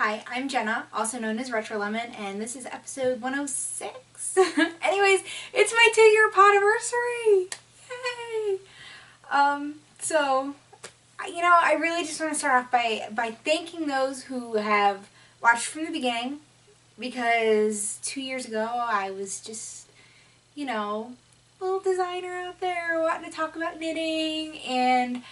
Hi, I'm Jenna, also known as RetroLemon, and this is episode 106. Anyways, it's my 2-year podiversary! Yay! I really just want to start off by thanking those who have watched from the beginning, because 2 years ago I was just, a little designer out there wanting to talk about knitting, and,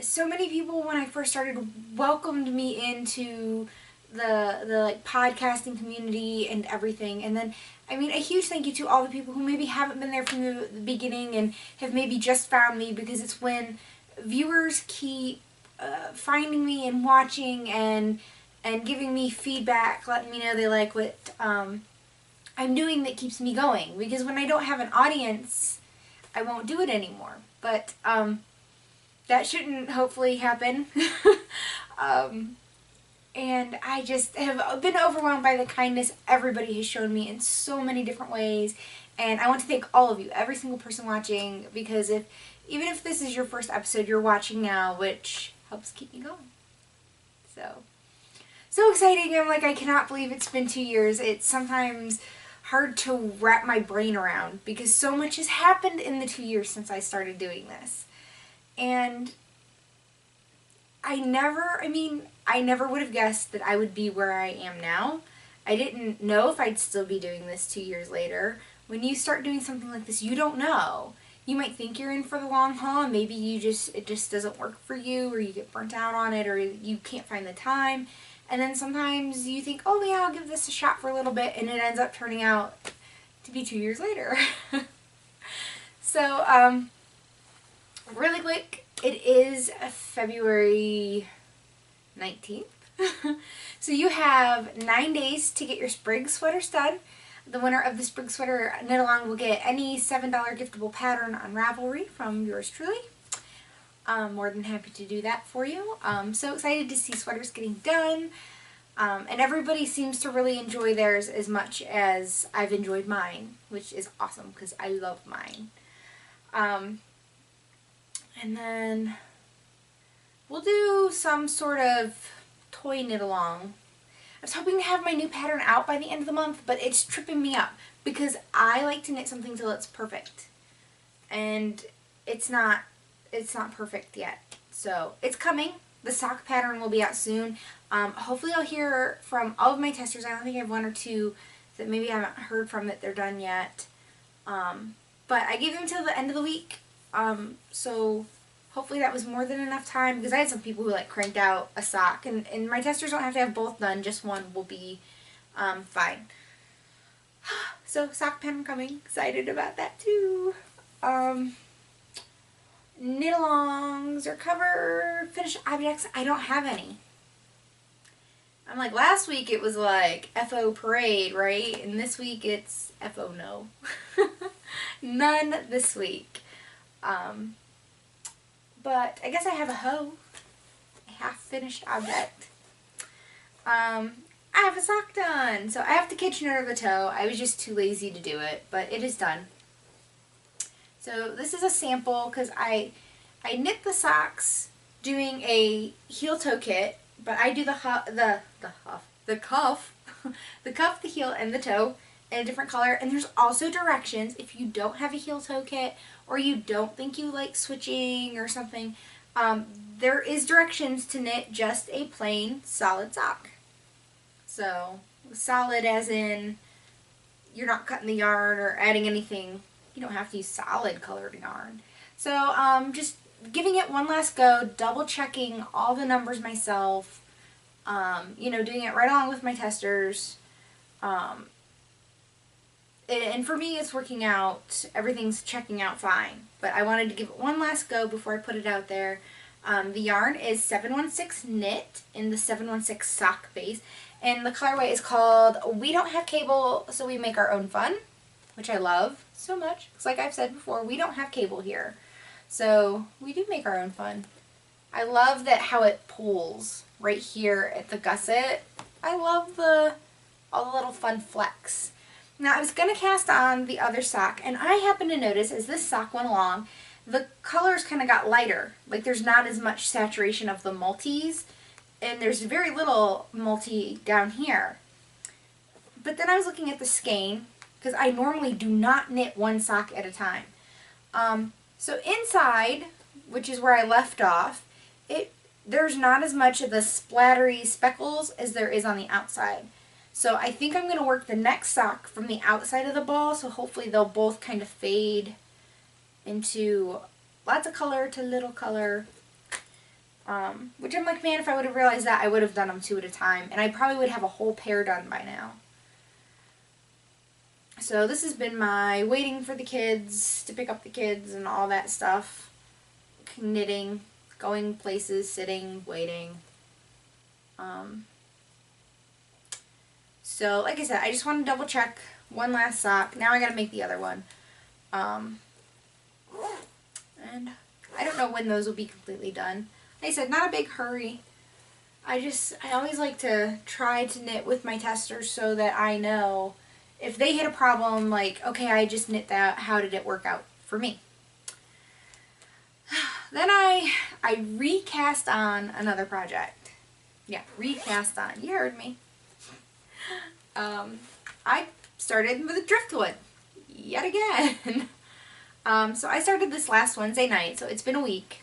so many people when I first started welcomed me into the podcasting community and everything. And then a huge thank you to all the people who maybe haven't been there from the beginning and have maybe just found me, because it's when viewers keep finding me and watching and giving me feedback, letting me know they like what I'm doing, that keeps me going. Because when I don't have an audience, I won't do it anymore. But that shouldn't hopefully happen. And I just have been overwhelmed by the kindness everybody has shown me in so many different ways. And I want to thank all of you, every single person watching, because even if this is your first episode you're watching now, which helps keep me going. So exciting. I cannot believe it's been 2 years. It's sometimes hard to wrap my brain around because so much has happened in the 2 years since I started doing this. And I never would have guessed that I would be where I am now. I didn't know if I'd still be doing this 2 years later. When you start doing something like this, you don't know. You might think you're in for the long haul, and maybe it just doesn't work for you, or you get burnt out on it, or you can't find the time. And then sometimes you think, oh yeah, I'll give this a shot for a little bit, and it ends up turning out to be 2 years later. So, really quick, it is February 19th. So you have 9 days to get your sprig sweaters done. The winner of the sprig sweater knit along will get any $7 giftable pattern on Ravelry from yours truly. I'm more than happy to do that for you. So excited to see sweaters getting done. And everybody seems to really enjoy theirs as much as I've enjoyed mine, which is awesome because I love mine. And then we'll do some sort of toy knit along. I was hoping to have my new pattern out by the end of the month, but it's tripping me up because I like to knit something till it's perfect. And it's not perfect yet. So it's coming. The sock pattern will be out soon. Hopefully I'll hear from all of my testers. I don't think I have one or two that maybe I haven't heard from that they're done yet. But I gave them till the end of the week. So hopefully that was more than enough time, because I had some people who cranked out a sock, and my testers don't have to have both done, just one will be fine. So sock pattern coming, excited about that too. Knit alongs or cover finished objects, I don't have any. I'm last week it was FO parade, right? And this week it's FO no. None this week. But I guess I have a hoe, a half-finished object. I have a sock done. So I have the Kitchener of the toe. I was just too lazy to do it, but it is done. So this is a sample because I knit the socks doing a heel-toe kit, but I do the cuff, the heel, and the toe in a different color. And there's also directions if you don't have a heel-toe kit, or you don't think you like switching or something. There is directions to knit just a plain solid sock. So solid as in you're not cutting the yarn or adding anything. You don't have to use solid colored yarn. So just giving it one last go, double checking all the numbers myself, doing it right along with my testers. And for me, it's working out. Everything's checking out fine. But I wanted to give it one last go before I put it out there. The yarn is 716 knit in the 716 sock base. And the colorway is called We Don't Have Cable, So We Make Our Own Fun, which I love so much. Because like I've said before, we don't have cable here. So we do make our own fun. I love how it pulls right here at the gusset. I love all the little fun flecks. Now I was going to cast on the other sock, and I happened to notice as this sock went along, the colors kind of got lighter. There's not as much saturation of the multis and there's very little multi down here. But then I was looking at the skein, because I normally do not knit one sock at a time. So inside, which is where I left off, there's not as much of the splattery speckles as there is on the outside. So I think I'm going to work the next sock from the outside of the ball, so hopefully they'll both kind of fade into lots of color to little color. Which I'm like, man, if I would have realized that, I would have done them 2 at a time, and I probably would have a whole pair done by now. So this has been my waiting for the kids, to pick up the kids and all that stuff. Knitting, going places, sitting, waiting. So like I said, I just want to double check one last sock. Now I gotta make the other one. And I don't know when those will be completely done. Like I said, not a big hurry. I always like to try to knit with my testers so that I know if they hit a problem, like, okay, I just knit that, how did it work out for me? Then I recast on another project. Yeah, recast on. You heard me. I started with driftwood yet again. So I started this last Wednesday night, so it's been a week.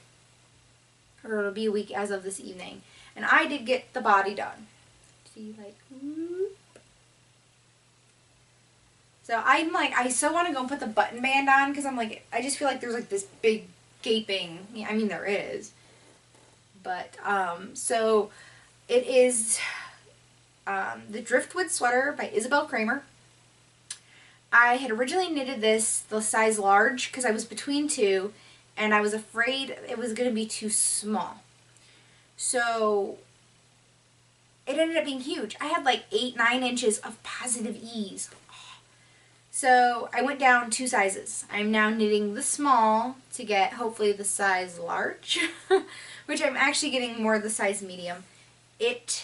Or it'll be a week as of this evening. And I did get the body done. See, like, whoop. So I'm like, I so want to go and put the button band on, because I'm like, I just feel like there's like this big gaping, I mean there is. But, so it is the Driftwood Sweater by Isabel Kramer. I had originally knitted this the size large because I was between two and I was afraid it was going to be too small. So it ended up being huge. I had like 8-9 inches of positive ease. So I went down 2 sizes. I'm now knitting the small to get hopefully the size large, which I'm actually getting more of the size medium. It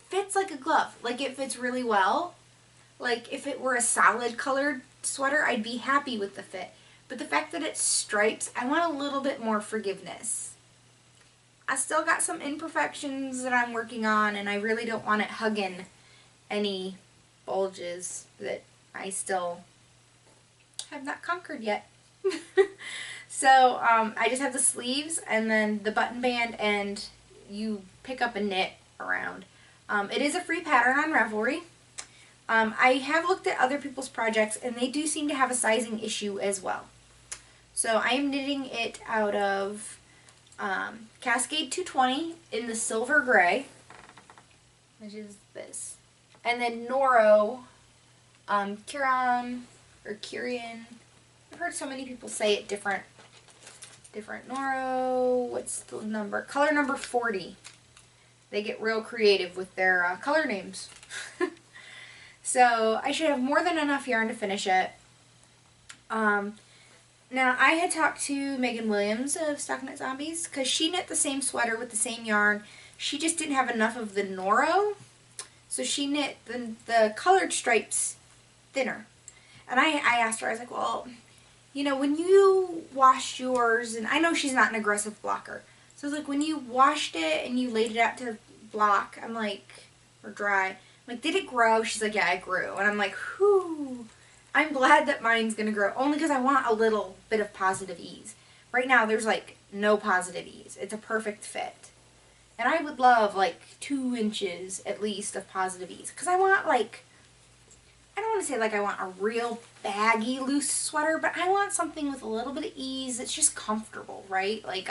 fits like a glove. Like it fits really well. Like if it were a solid colored sweater, I'd be happy with the fit. But the fact that it's stripes, I want a little bit more forgiveness. I still got some imperfections that I'm working on, and I really don't want it hugging any bulges that I still have not conquered yet. So I just have the sleeves and then the button band, and you pick up a knit around. It is a free pattern on Ravelry. I have looked at other people's projects, and they do seem to have a sizing issue as well. So I am knitting it out of Cascade 220 in the silver gray, which is this. And then Noro, Kiran, or Kirian. I've heard so many people say it different. Noro, what's the number? Color number 40. They get real creative with their color names. So I should have more than enough yarn to finish it. Now I had talked to Megan Williams of Stockinette Zombies, because she knit the same sweater with the same yarn. She just didn't have enough of the Noro, so she knit the colored stripes thinner. And I asked her, I was like, well, you know, when you washed yours, and I know she's not an aggressive blocker, so I was like, when you washed it and you laid it out to block, I'm like, or dry, I'm like, did it grow? She's like, yeah, it grew. And I'm like, whew, I'm glad that mine's going to grow, only because I want a little bit of positive ease. Right now, there's like no positive ease. It's a perfect fit. And I would love like 2 inches at least of positive ease, because I want like, I don't want to say like I want a real baggy loose sweater, but I want something with a little bit of ease that's just comfortable, right? Like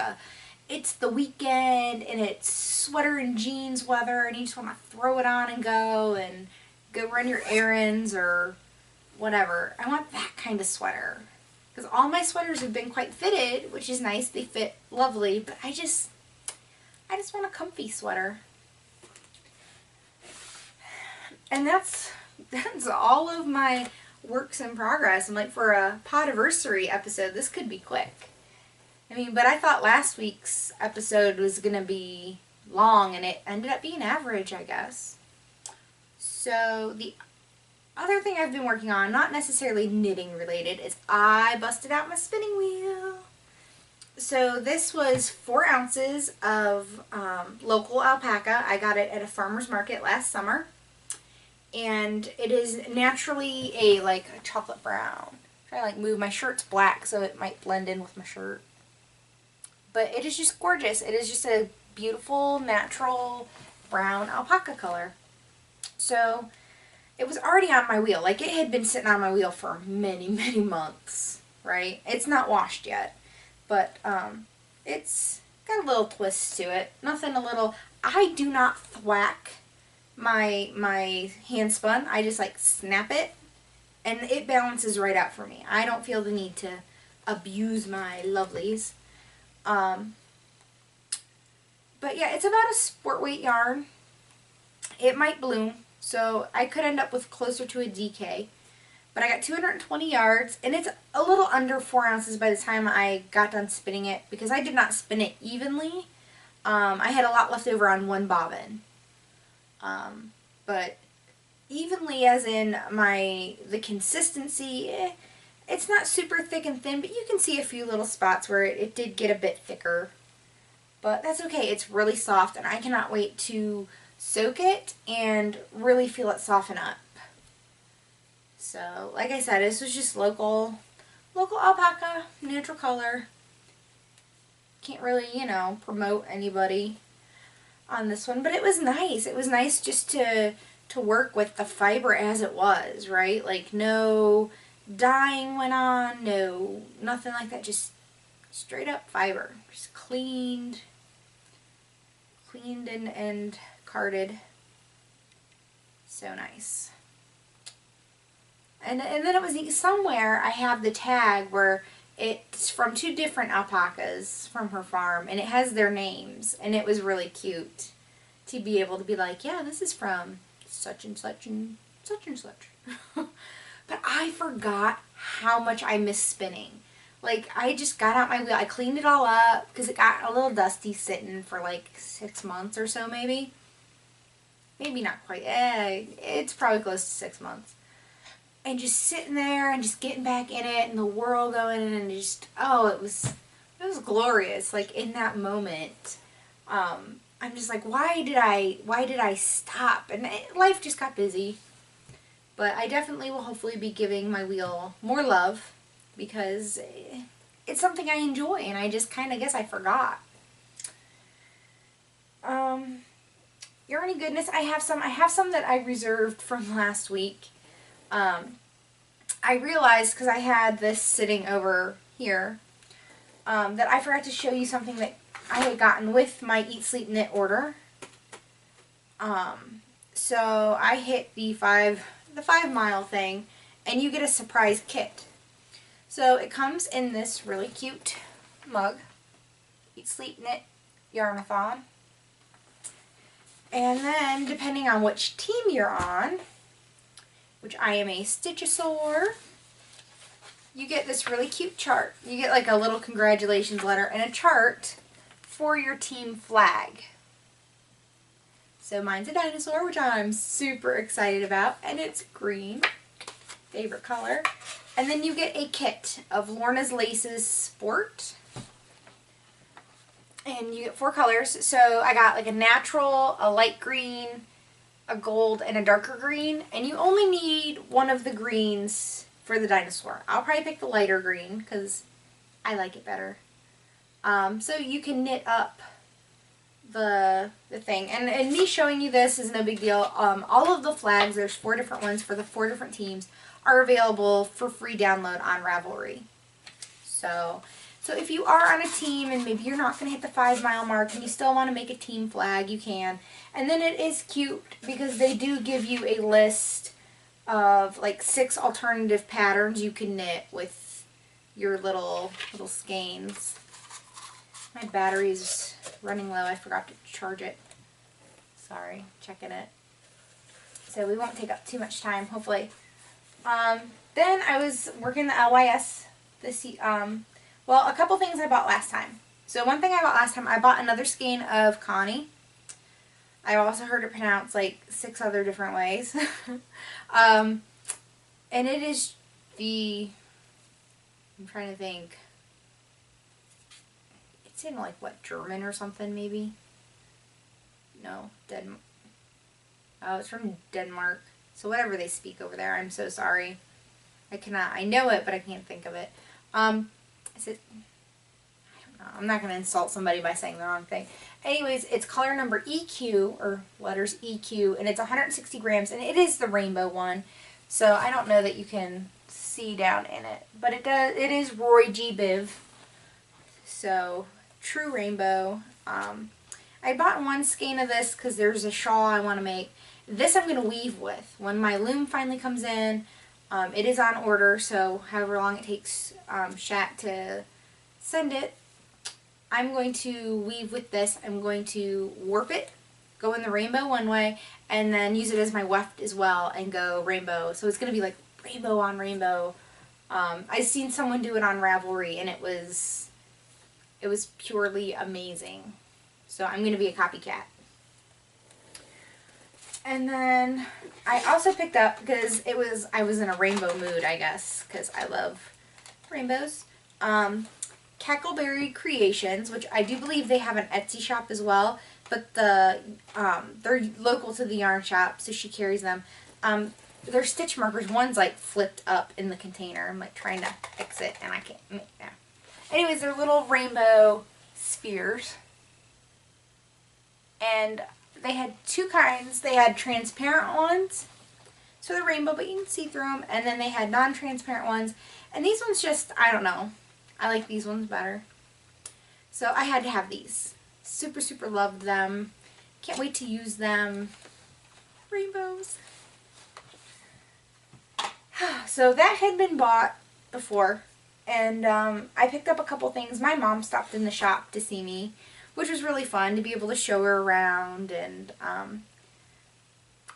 it's the weekend and it's sweater and jeans weather, and you just want to throw it on and go run your errands or whatever. I want that kind of sweater, because all my sweaters have been quite fitted, which is nice. They fit lovely, but I just want a comfy sweater. And that's all of my works in progress. And like for a podiversary episode, this could be quick. I mean, but I thought last week's episode was going to be long, and it ended up being average, I guess. So the other thing I've been working on, not necessarily knitting related, is I busted out my spinning wheel. So this was 4 ounces of local alpaca. I got it at a farmer's market last summer. And it is naturally a chocolate brown. I'm trying to like move. My shirt's black, so it might blend in with my shirt. But it is just gorgeous. It is just a beautiful, natural brown alpaca color. So it was already on my wheel. Like, it had been sitting on my wheel for many, many months, right? It's not washed yet, but it's got a little twist to it. Nothing a little... I do not thwack my hand spun. I just like snap it, and it balances right out for me. I don't feel the need to abuse my lovelies. But yeah, it's about a sport weight yarn. It might bloom, so I could end up with closer to a DK. But I got 220 yards, and it's a little under 4 ounces by the time I got done spinning it, because I did not spin it evenly. I had a lot left over on one bobbin. But evenly as in the consistency, it's not super thick and thin, but you can see a few little spots where it did get a bit thicker. But that's okay. It's really soft, and I cannot wait to soak it and really feel it soften up. So, like I said, this was just local alpaca, natural color. Can't really, promote anybody on this one, but it was nice. It was nice just to work with the fiber as it was, right? Like, no dyeing went on, nothing like that, just straight up fiber. Just cleaned and carded. So nice. And then it was somewhere I have the tag where it's from 2 different alpacas from her farm, and it has their names, and it was really cute to be able to be like, yeah, this is from such and such and such and such. But I forgot how much I miss spinning. Like, I just got out my wheel. I cleaned it all up because it got a little dusty sitting for like 6 months or so, maybe. Maybe not quite. It's probably close to 6 months. And just sitting there and just getting back in it and the whirl going and just, oh, it was glorious. Like, in that moment, I'm just like, why did I stop? And life just got busy. But I definitely will hopefully be giving my wheel more love because it's something I enjoy, and I just kind of guess I forgot. Yarny goodness, I have some that I reserved from last week. I realized, because I had this sitting over here, that I forgot to show you something that I had gotten with my Eat Sleep Knit order. So I hit the 5 mile thing, and you get a surprise kit. So it comes in this really cute mug, Eat Sleep Knit Yarnathon. And then, depending on which team you're on, which I am a Stitchosaur, you get this really cute chart. You get like a little congratulations letter and a chart for your team flag. So mine's a dinosaur, which I'm super excited about, and it's green, favorite color. And then you get a kit of Lorna's Laces Sport. And you get 4 colors. So I got like a natural, a light green, a gold, and a darker green. And you only need one of the greens for the dinosaur. I'll probably pick the lighter green because I like it better. So you can knit up the thing. And me showing you this is no big deal. All of the flags, there's 4 different ones for the 4 different teams, are available for free download on Ravelry. So if you are on a team and maybe you're not going to hit the 5 mile mark and you still want to make a team flag, you can. And then it is cute because they do give you a list of like 6 alternative patterns you can knit with your little skeins. My battery's running low. I forgot to charge it. Sorry, checking it. So we won't take up too much time, hopefully. Then I was working the LYS this well, a couple things I bought last time. So one thing I bought last time, I bought another skein of Connie. I also heard it pronounced like 6 other different ways. And it is I'm trying to think. It's in like, what, German or something maybe? No, oh, it's from Denmark. So whatever they speak over there, I'm so sorry. I know it, but I can't think of it. Is it, I don't know. I'm not going to insult somebody by saying the wrong thing. Anyways, it's color number EQ, or letters EQ, and it's 160 grams, and it is the rainbow one. So I don't know that you can see down in it, but it is Roy G. Biv. So, true rainbow. I bought one skein of this because there's a shawl I want to make. This I'm going to weave with. When my loom finally comes in, it is on order, so however long it takes Shat to send it, I'm going to weave with this. I'm going to warp it, go in the rainbow one way, and then use it as my weft as well and go rainbow. So it's going to be like rainbow on rainbow. I've seen someone do it on Ravelry, and it was purely amazing. So I'm going to be a copycat. And then I also picked up, because I was in a rainbow mood, I guess, because I love rainbows. Cackleberry Creations, which I do believe they have an Etsy shop as well, but they're local to the yarn shop, so she carries them. They're stitch markers. One's like flipped up in the container. I'm like trying to fix it, and I can't. Yeah. Anyways, they're little rainbow spheres. And they had two kinds. They had transparent ones, so they're rainbow, but you can see through them. And then they had non-transparent ones. And these ones just, I don't know. I like these ones better. So I had to have these. Super, super loved them. Can't wait to use them. Rainbows. So that had been bought before. And I picked up a couple things. My mom stopped in the shop to see me, which was really fun to be able to show her around. And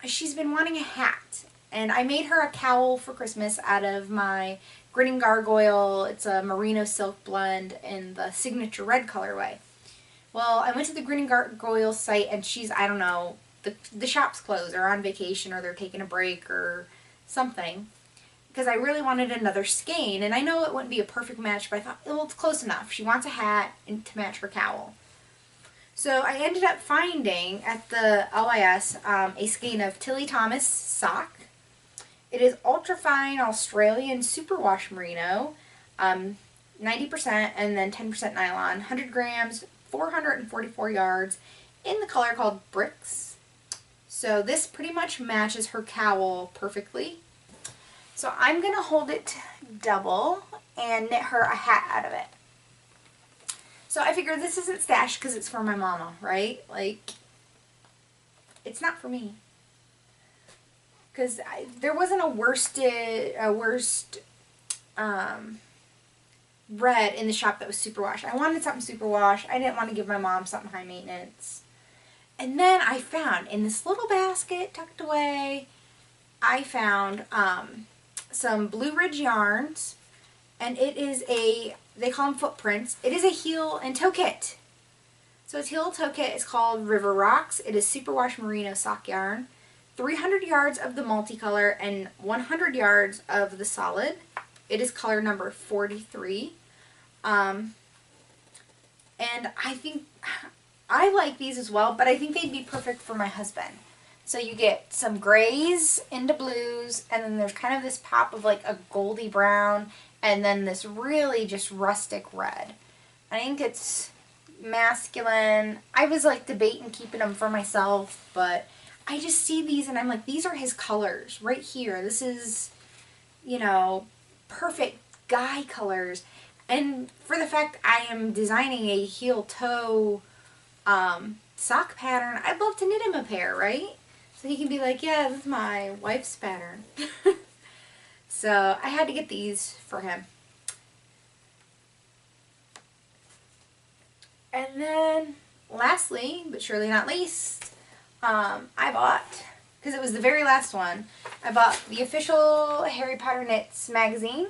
she's been wanting a hat. And I made her a cowl for Christmas out of my Grinning Gargoyle. It's a merino silk blend in the signature red colorway. Well, I went to the Grinning Gargoyle site, and she's, I don't know, the shop's closed, or on vacation, or they're taking a break or something. Because I really wanted another skein, and I know it wouldn't be a perfect match, but I thought, well, it's close enough. She wants a hat to match her cowl. So I ended up finding at the OIS a skein of Tilly Thomas sock. It is ultra-fine Australian superwash merino, 90% and then 10% nylon, 100 grams, 444 yards, in the color called Bricks. So this pretty much matches her cowl perfectly. So I'm going to hold it double and knit her a hat out of it. So I figured this isn't stashed because it's for my mama, right? Like, it's not for me. Because there wasn't a worst red in the shop that was superwash. I wanted something superwash. I didn't want to give my mom something high maintenance. And then I found, in this little basket tucked away, I found some Blue Ridge yarns. And it is they call them footprints. It is a heel and toe kit. So its heel and toe kit is called River Rocks. It is superwash merino sock yarn. 300 yards of the multicolor and 100 yards of the solid. It is color number 43. And I think, I like these as well, but I think they'd be perfect for my husband. So you get some grays into blues, and then there's kind of this pop of like a goldy brown, and then this really just rustic red. I think it's masculine. I was like debating keeping them for myself, but I just see these and I'm like, these are his colors right here. This is, you know, perfect guy colors. And for the fact I am designing a heel-toe sock pattern, I'd love to knit him a pair, right? So he can be like, yeah, this is my wife's pattern. So I had to get these for him. And then lastly, but surely not least, I bought, because it was the very last one, I bought the official Harry Potter Knits magazine.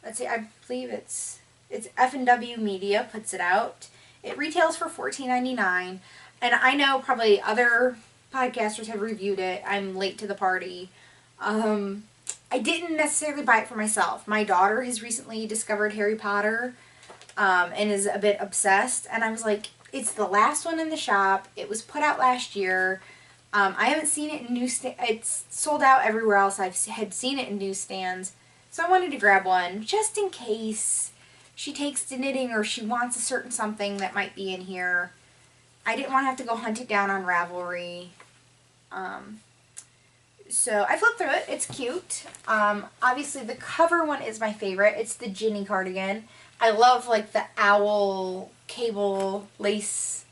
Let's see, I believe it's F&W Media puts it out. It retails for $14.99, and I know probably other podcasters have reviewed it. I'm late to the party. I didn't necessarily buy it for myself. My daughter has recently discovered Harry Potter, and is a bit obsessed. And I was like, it's the last one in the shop. It was put out last year. I haven't seen it in newsstands. It's sold out everywhere else. Had seen it in newsstands. So I wanted to grab one just in case she takes to knitting or she wants a certain something that might be in here. I didn't want to have to go hunt it down on Ravelry. So I flipped through it. It's cute. Obviously the cover one is my favorite. It's the Ginny cardigan. I love like the owl cable lace.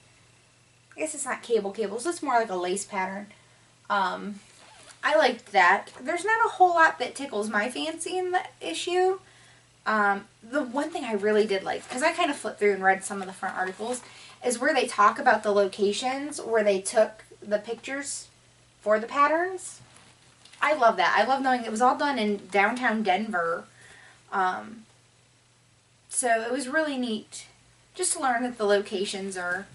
I guess it's not cable, so it's more like a lace pattern. I liked that. There's not a whole lot that tickles my fancy in the issue. The one thing I really did like, because I kind of flipped through and read some of the front articles, is where they talk about the locations where they took the pictures for the patterns. I love that. I love knowing it was all done in downtown Denver. So it was really neat just to learn that the locations are,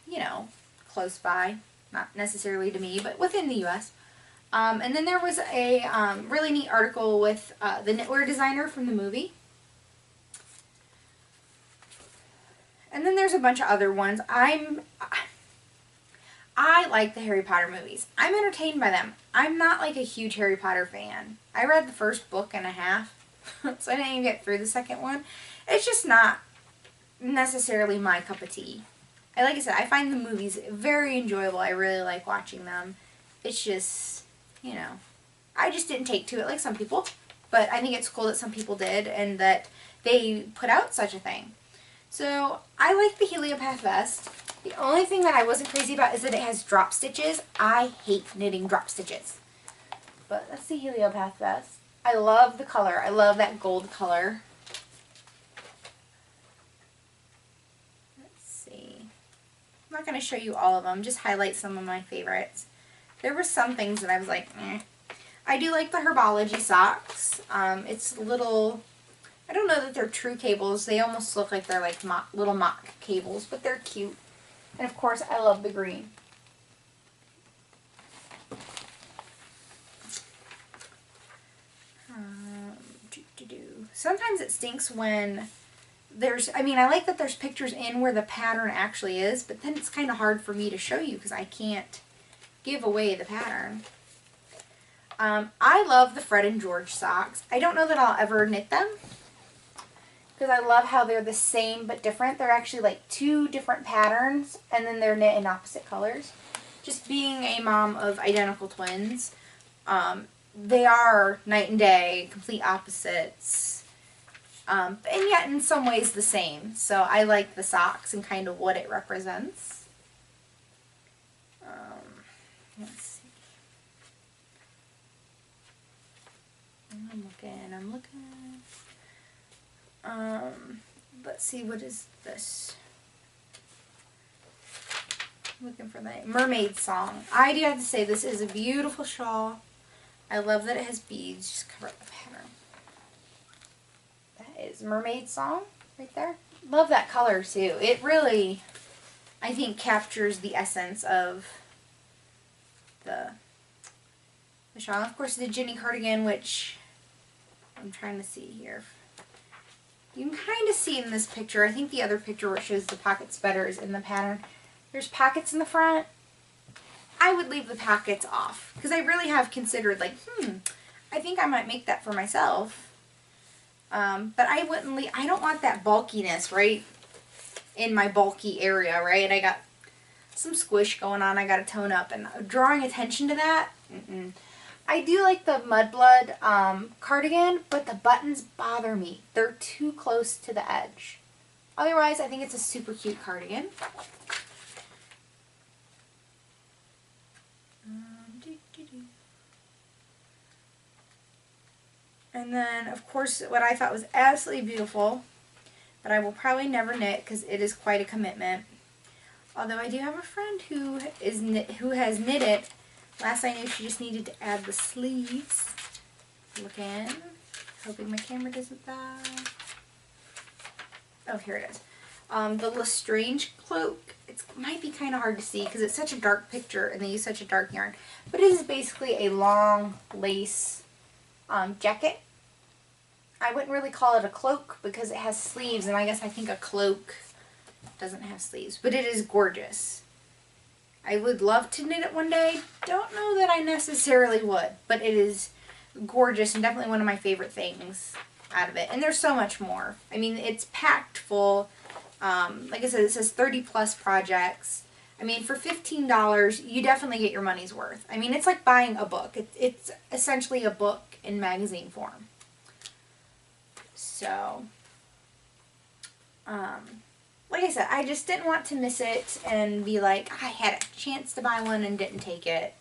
you know, close by. Not necessarily to me, but within the U.S. And then there was a really neat article with the knitwear designer from the movie. And then there's a bunch of other ones. I like the Harry Potter movies. I'm entertained by them. I'm not like a huge Harry Potter fan. I read the first book and a half, so I didn't even get through the second one. It's just not necessarily my cup of tea. Like I said, I find the movies very enjoyable. I really like watching them. It's just, you know, I just didn't take to it like some people. But I think it's cool that some people did and that they put out such a thing. So I like the Heliopath vest. The only thing that I wasn't crazy about is that it has drop stitches. I hate knitting drop stitches. But that's the Heliopath vest. I love the color. I love that gold color. Let's see. I'm not going to show you all of them. Just highlight some of my favorites. There were some things that I was like, eh. I do like the Herbology socks. It's little... I don't know that they're true cables. They almost look like they're like little mock cables, but they're cute. And of course, I love the green. Sometimes it stinks when there's, I mean, I like that there's pictures in where the pattern actually is, but then it's kind of hard for me to show you because I can't give away the pattern. I love the Fred and George socks. I don't know that I'll ever knit them because I love how they're the same but different. They're actually like two different patterns and then they're knit in opposite colors. Just being a mom of identical twins, they are night and day, complete opposites, and yet in some ways the same. So I like the socks and kind of what it represents. Let's see. I'm looking. Let's see, what is this? I'm looking for the Mermaid Song. I do have to say this is a beautiful shawl. I love that it has beads. Just cover up the pattern. That is Mermaid Song right there. Love that color too. It really, I think, captures the essence of the shawl. Of course, the Ginny cardigan, which I'm trying to see here. You can kind of see in this picture. I think the other picture where it shows the pockets better is in the pattern. There's pockets in the front. I would leave the pockets off because I really have considered like, I think I might make that for myself. But I wouldn't leave, I don't want that bulkiness right in my bulky area, right? I got some squish going on. I got to tone up and drawing attention to that. I do like the Mudblood cardigan, but the buttons bother me. They're too close to the edge. Otherwise, I think it's a super cute cardigan. And then, of course, what I thought was absolutely beautiful, but I will probably never knit because it is quite a commitment. Although I do have a friend who has knit it. Last I knew, she just needed to add the sleeves. Look in. Hoping my camera doesn't die. Oh, here it is. The Lestrange cloak. It might be kind of hard to see because it's such a dark picture and they use such a dark yarn. But it is basically a long lace jacket. I wouldn't really call it a cloak because it has sleeves, and I guess I think a cloak doesn't have sleeves, but it is gorgeous. I would love to knit it one day. Don't know that I necessarily would, but it is gorgeous and definitely one of my favorite things out of it. And there's so much more. I mean, it's packed full. Like I said, it says 30 plus projects. I mean, for $15, you definitely get your money's worth. I mean, it's like buying a book. It's essentially a book in magazine form. So, like I said, I just didn't want to miss it and be like, I had a chance to buy one and didn't take it.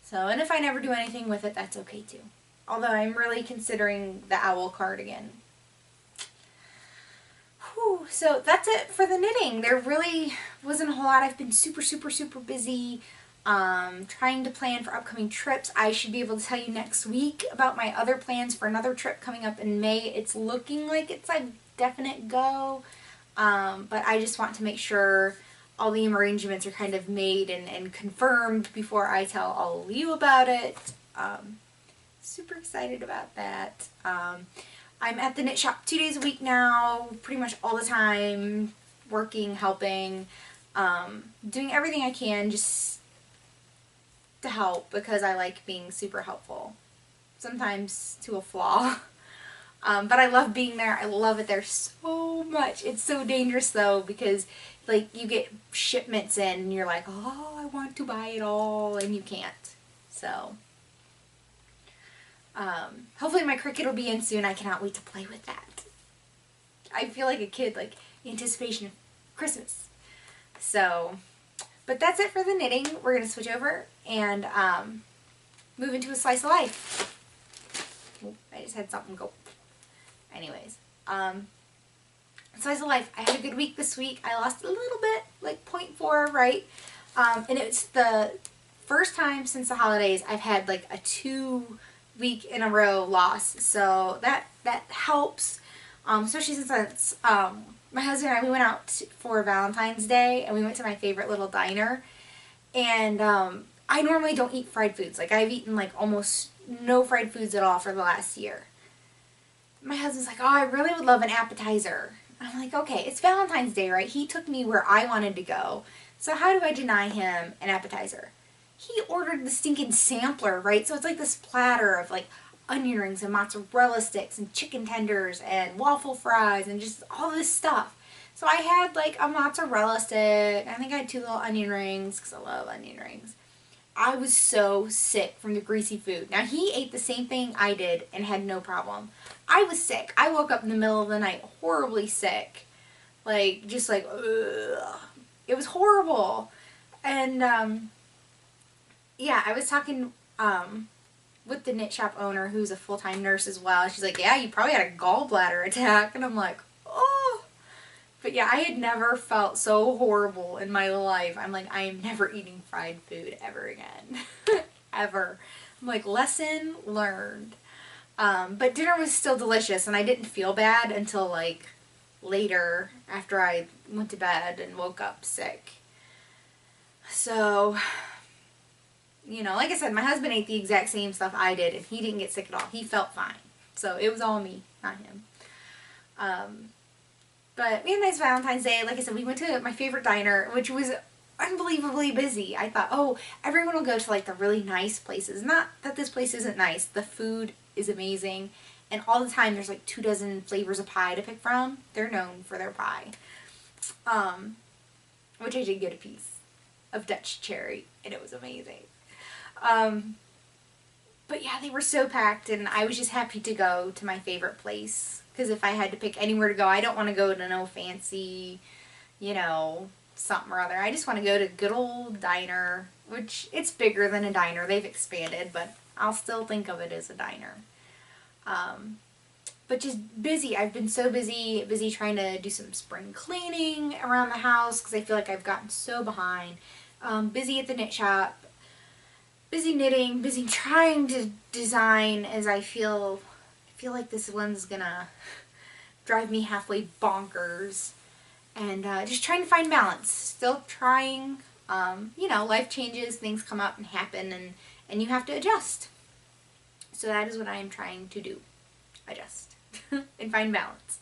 So, and if I never do anything with it, that's okay too. Although I'm really considering the owl cardigan. Whew, so that's it for the knitting. There really wasn't a whole lot. I've been super, super, super busy trying to plan for upcoming trips. I should be able to tell you next week about my other plans for another trip coming up in May. It's looking like it's a definite go, but I just want to make sure all the arrangements are kind of made and confirmed before I tell all of you about it. Super excited about that. I'm at the knit shop 2 days a week now, pretty much all the time, working, helping, doing everything I can just to help because I like being super helpful. Sometimes to a flaw. But I love being there. I love it there so much. It's so dangerous though because like you get shipments in and you're like, oh, I want to buy it all, and you can't. So hopefully my Cricut will be in soon. I cannot wait to play with that. I feel like a kid, like anticipation of Christmas. So, but that's it for the knitting. We're going to switch over and move into a slice of life. Oh, I just had something go. Anyways, slice of life. I had a good week this week. I lost a little bit, like 0.4, right? And it's the first time since the holidays I've had like a 2-week in a row loss. So that helps, especially since my husband and I, we went out for Valentine's Day and we went to my favorite little diner. And I normally don't eat fried foods. Like I've eaten like almost no fried foods at all for the last year. My husband's like, oh, I really would love an appetizer. I'm like, okay, it's Valentine's Day, right? He took me where I wanted to go. So how do I deny him an appetizer? He ordered the stinking sampler, right? So it's like this platter of like onion rings and mozzarella sticks and chicken tenders and waffle fries and just all this stuff. So I had like a mozzarella stick. I think I had 2 little onion rings because I love onion rings. I was so sick from the greasy food. Now he ate the same thing I did and had no problem. I was sick. I woke up in the middle of the night horribly sick. Like, just like, ugh. It was horrible. And, yeah, I was talking with the knit shop owner who's a full-time nurse as well. She's like, yeah, you probably had a gallbladder attack. And I'm like, oh. But yeah, I had never felt so horrible in my life. I'm like, I am never eating fried food ever again. Ever. I'm like, lesson learned. But dinner was still delicious and I didn't feel bad until like later after I went to bed and woke up sick. So, you know, like I said, my husband ate the exact same stuff I did and he didn't get sick at all. He felt fine. So it was all me, not him. But we had a nice Valentine's Day. Like I said, we went to my favorite diner, which was unbelievably busy. I thought, oh, everyone will go to like the really nice places. Not that this place isn't nice. The food is amazing. And all the time there's like 24 flavors of pie to pick from. They're known for their pie. Which I did get a piece of Dutch cherry. And it was amazing. But yeah, they were so packed and I was just happy to go to my favorite place. Because if I had to pick anywhere to go, I don't want to go to no fancy, you know, something or other. I just want to go to a good old diner, which it's bigger than a diner. They've expanded, but I'll still think of it as a diner. But just busy. I've been so busy trying to do some spring cleaning around the house because I feel like I've gotten so behind. Busy at the knit shop, busy knitting, busy trying to design as I feel like this one's gonna drive me halfway bonkers. And just trying to find balance. Still trying. You know, life changes, things come up and happen, and you have to adjust. So that is what I am trying to do. adjust and find balance.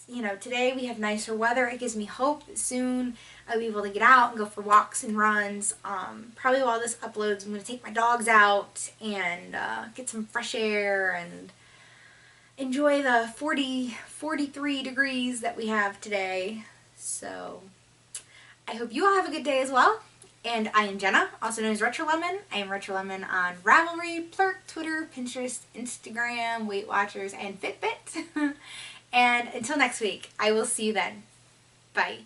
You know, today we have nicer weather. It gives me hope that soon I'll be able to get out and go for walks and runs. Probably while this uploads, I'm going to take my dogs out and get some fresh air and enjoy the 43 degrees that we have today. So I hope you all have a good day as well. And I am Jenna, also known as RetroLemon. I am RetroLemon on Ravelry, Plurk, Twitter, Pinterest, Instagram, Weight Watchers, and Fitbit. And until next week, I will see you then. Bye.